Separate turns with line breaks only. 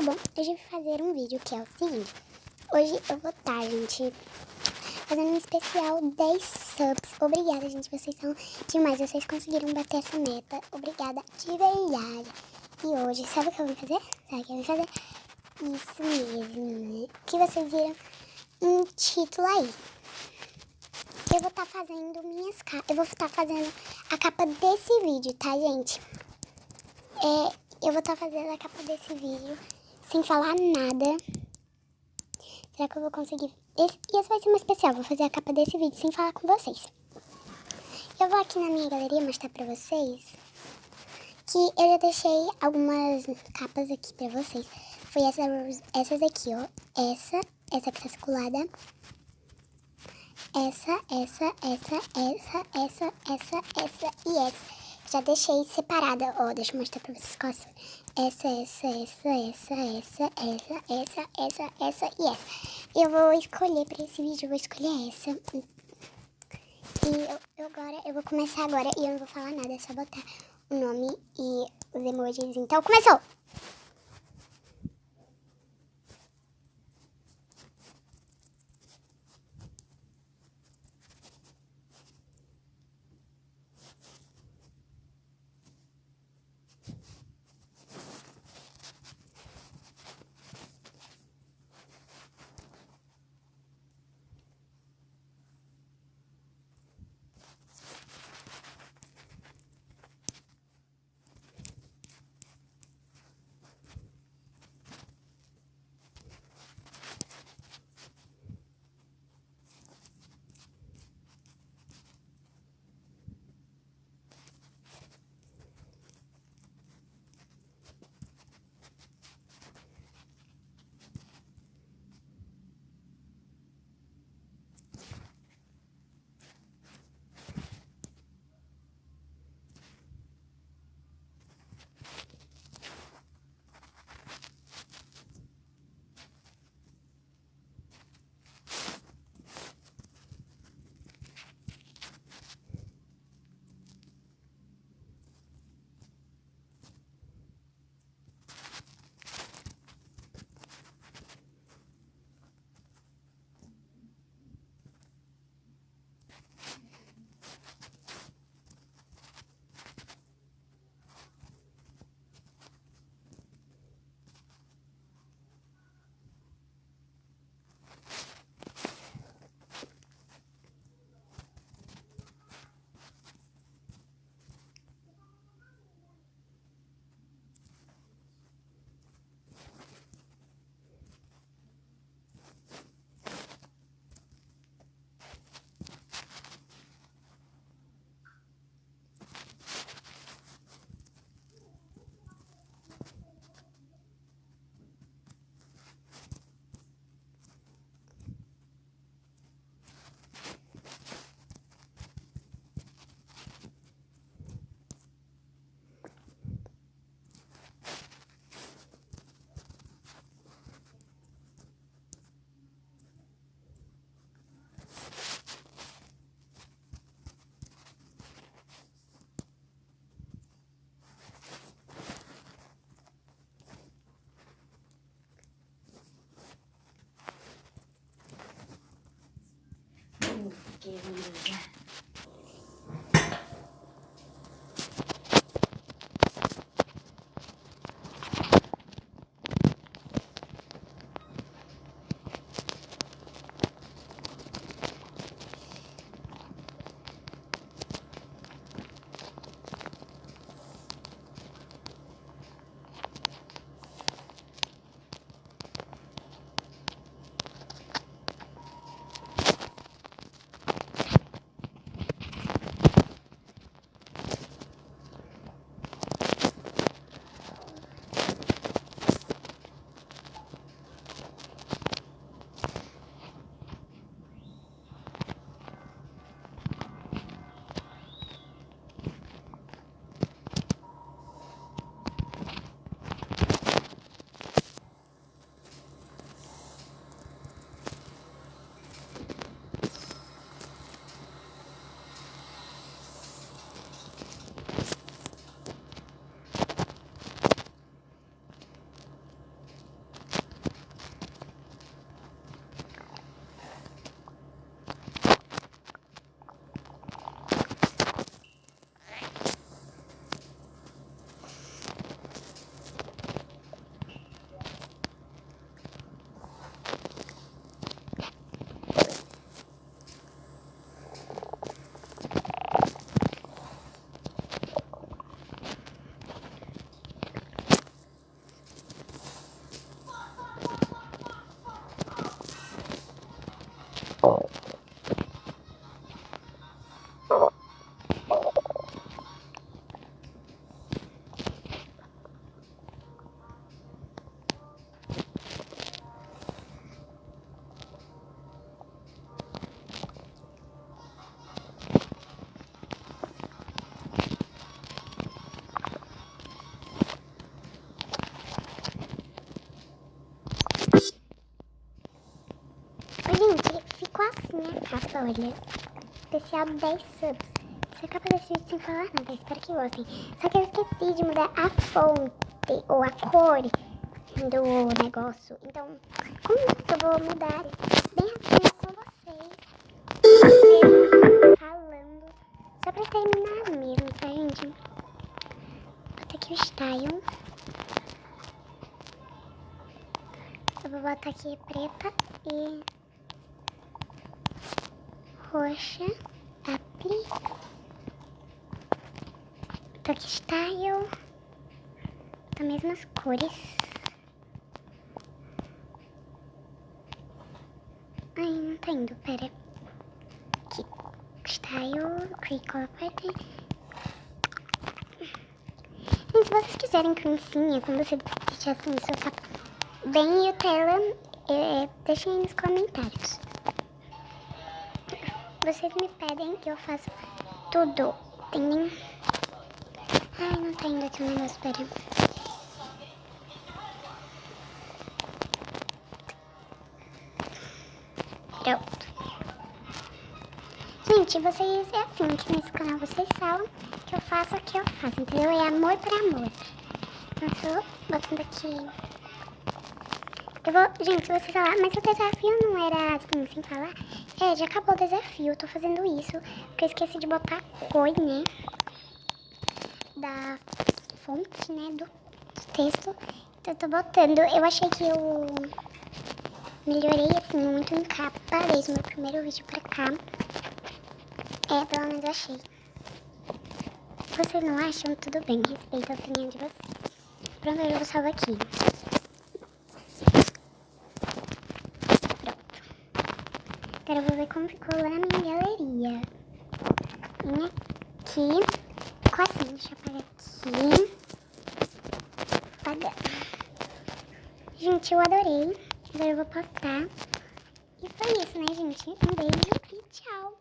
Bom, hoje eu vou fazer um vídeo que é o seguinte. Hoje eu vou estar, gente, fazendo um especial 10 subs. Obrigada, gente, vocês são demais. Vocês conseguiram bater essa meta. Obrigada de verdade. E hoje, sabe o que eu vou fazer? Sabe o que eu vou fazer? Isso mesmo, que vocês viram um título aí. Eu vou estar fazendo eu vou estar fazendo a capa desse vídeo, tá, gente? Eu vou estar fazendo a capa desse vídeo sem falar nada. Será que eu vou conseguir? Esse vai ser um especial. Vou fazer a capa desse vídeo sem falar com vocês. Eu vou aqui na minha galeria mostrar pra vocês que eu já deixei algumas capas aqui pra vocês. Foi essas aqui, ó. Essa que tá colada. Essa e essa. Já deixei separada, ó, deixa eu mostrar pra vocês quais são. Essa e essa. Eu vou escolher pra esse vídeo, eu vou escolher essa. E eu vou começar agora e eu não vou falar nada, é só botar o nome e os emojis. Então, começou! Que linda. capa, olha. Especial 10 subs. Você acaba desse vídeo sem falar nada, espero que gostem. Só que eu esqueci de mudar a fonte, ou a cor do negócio. Então, como eu vou mudar bem rapidinho com vocês, mesmo falando, só pra terminar mesmo, tá, gente? Bota aqui o style. Eu vou botar aqui preta e roxa. Apply. Botar aqui style. Botar mesmas cores. Ai, não tá indo, pera. Aqui. Style, create color pattern. Se vocês quiserem criancinha, quando você deixar assim, soltar bem o tela, deixem aí nos comentários. Vocês me pedem que eu faça tudo, entendem? Ai, não tá indo aqui o negócio, pera. Pronto. Gente, vocês, é assim que nesse canal vocês falam que eu faço o que eu faço, entendeu? É amor por amor. Eu tô botando aqui. Eu vou, gente, se vocês falar, mas o desafio não era assim, sem falar. Já acabou o desafio, eu tô fazendo isso, porque eu esqueci de botar a cor, né, da fonte, né, do texto. Então eu tô botando, eu achei que eu melhorei, assim, muito em capa, desde o meu primeiro vídeo pra cá. Pelo menos eu achei. Se vocês não acham, tudo bem, respeito a opinião de vocês. Pronto, eu vou salvar aqui. Agora eu vou ver como ficou lá na minha galeria. Vem aqui. Quase, deixa eu apagar aqui. Apagar. Gente, eu adorei. Agora eu vou postar. E foi isso, né, gente? Um beijo e tchau.